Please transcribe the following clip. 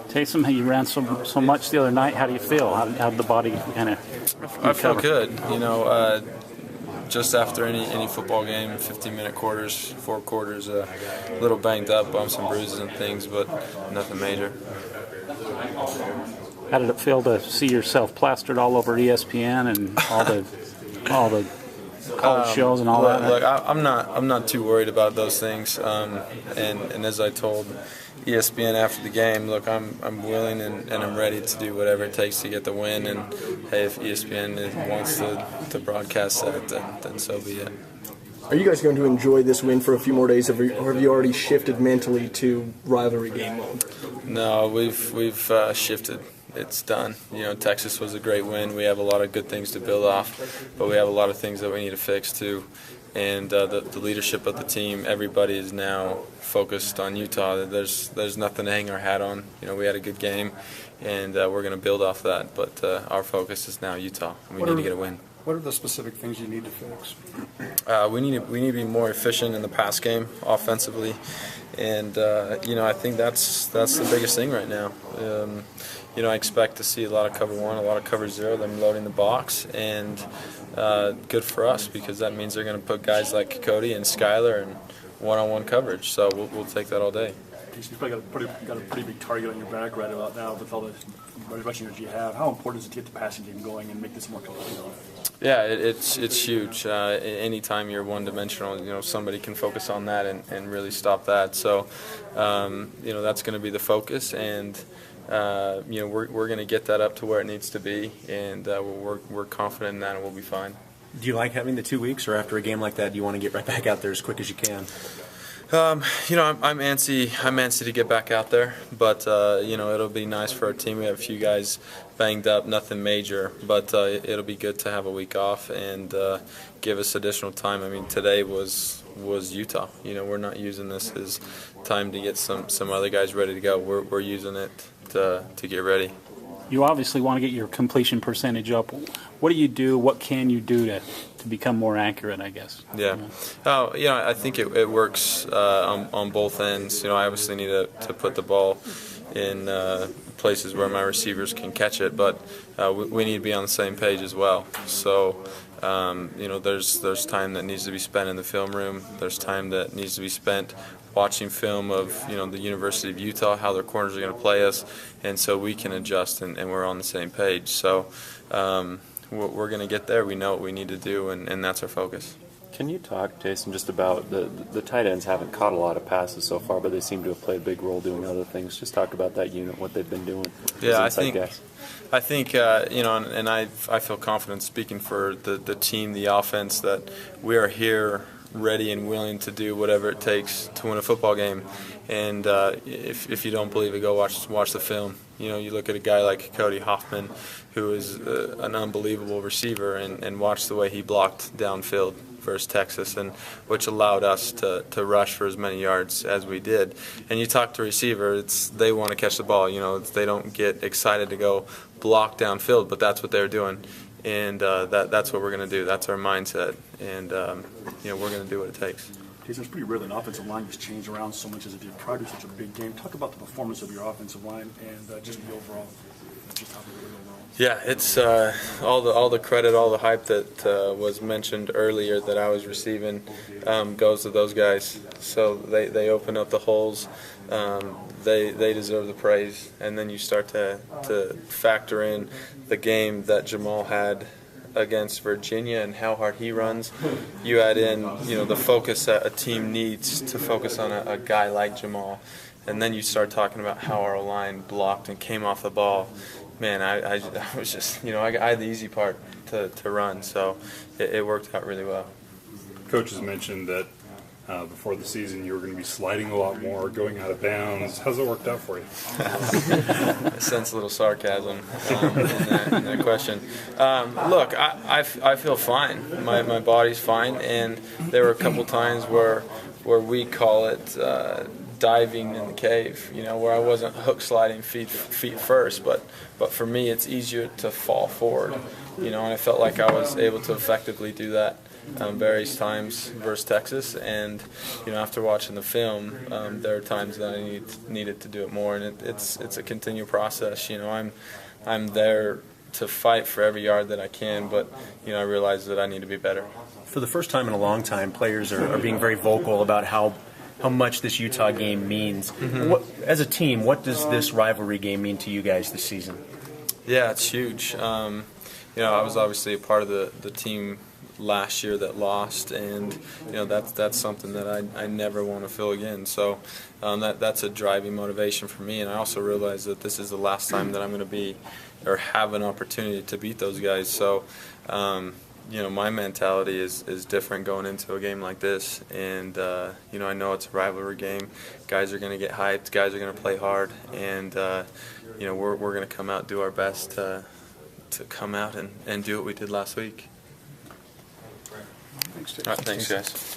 Taysom, you ran so much the other night. How do you feel? How did the body kind of? I feel good. Just after any football game, 15-minute quarters, 4 quarters, a little banged up, bumps and bruises and things, but nothing major. How did it feel to see yourself plastered all over ESPN and all the college shows and all that? Look, I'm not too worried about those things. And as I told ESPN after the game, look, I'm willing and I'm ready to do whatever it takes to get the win. And hey, if ESPN wants to broadcast that, then so be it. Are you guys going to enjoy this win for a few more days, or have you already shifted mentally to rivalry game mode? No, we've shifted. It's done. Texas was a great win. We have a lot of good things to build off, but we have a lot of things that we need to fix too. And the leadership of the team, everybody is now focused on Utah. There's nothing to hang our hat on. We had a good game, and we're going to build off that. But our focus is now Utah, and we need to get a win. What are the specific things you need to fix? We need to be more efficient in the pass game offensively, and I think that's the biggest thing right now. I expect to see a lot of cover 1, a lot of cover 0, them loading the box, and good for us because that means they're going to put guys like Cody and Skyler in one-on-one coverage. So we'll take that all day. You've probably got a pretty big target on your back right about now with all the much energy you have. How important is it to get the passing game going and make this more competitive? Yeah, it's huge. Anytime you're one-dimensional, somebody can focus on that and really stop that. So, that's going to be the focus, and we're going to get that up to where it needs to be, and we're confident in that, and we'll be fine. Do you like having the 2 weeks, or after a game like that, do you want to get right back out there as quick as you can? I'm antsy to get back out there, but it'll be nice for our team. We have a few guys banged up, nothing major, but it'll be good to have a week off and give us additional time. I mean, today was Utah. We're not using this as time to get some other guys ready to go. We're using it to get ready. You obviously want to get your completion percentage up. What do you do? What can you do to become more accurate, I guess? Yeah. I think it works on both ends. I obviously need to put the ball in places where my receivers can catch it, but we need to be on the same page as well. So, there's time that needs to be spent in the film room. There's time that needs to be spent watching film of the University of Utah, how their corners are going to play us, and so we can adjust and we're on the same page. So we're going to get there. We know what we need to do, and that's our focus. Can you talk, Taysom, just about the tight ends haven't caught a lot of passes so far, but they seem to have played a big role doing other things. Just talk about that unit, what they've been doing. Yeah, I think and I feel confident speaking for the team, the offense, that we are here ready and willing to do whatever it takes to win a football game. And if you don't believe it, go watch the film. You look at a guy like Cody Hoffman, who is an unbelievable receiver, and watch the way he blocked downfield versus Texas, and which allowed us to rush for as many yards as we did. And you talk to receivers, they want to catch the ball. They don't get excited to go block downfield, but that's what they're doing. And that's what we're going to do. That's our mindset, and we're going to do what it takes. It's pretty rare that an offensive line has changed around so much as if you try to do such a big game. Talk about the performance of your offensive line and just the overall. Yeah, it's all the credit, all the hype that was mentioned earlier that I was receiving goes to those guys. So they open up the holes. They deserve the praise, and then you start to factor in the game that Jamal had against Virginia and how hard he runs. You add in the focus that a team needs to focus on a guy like Jamal, and then you start talking about how our line blocked and came off the ball. Man, I was just I had the easy part to run, so it worked out really well. Coach has mentioned that before the season you were going to be sliding a lot more, going out of bounds. How's it worked out for you? I sense a little sarcasm in that question. Look, I feel fine. My body's fine, and there were a couple times where we call it diving in the cave, where I wasn't hook sliding feet first, but for me it's easier to fall forward, and I felt like I was able to effectively do that. various times versus Texas, and after watching the film, there are times that I needed to do it more, and it's a continual process. I'm there to fight for every yard that I can, but I realize that I need to be better. For the first time in a long time, players are being very vocal about how much this Utah game means. As a team, what does this rivalry game mean to you guys this season? Yeah, it's huge. I was obviously a part of the team last year that lost, and that's something that I never want to feel again. So that's a driving motivation for me, and I also realize that this is the last time that I'm going to be or have an opportunity to beat those guys. So my mentality is different going into a game like this, and I know it's a rivalry game. Guys are going to get hyped. Guys are going to play hard, and we're going to come out, do our best to come out and do what we did last week. Thanks, All right, thanks, guys.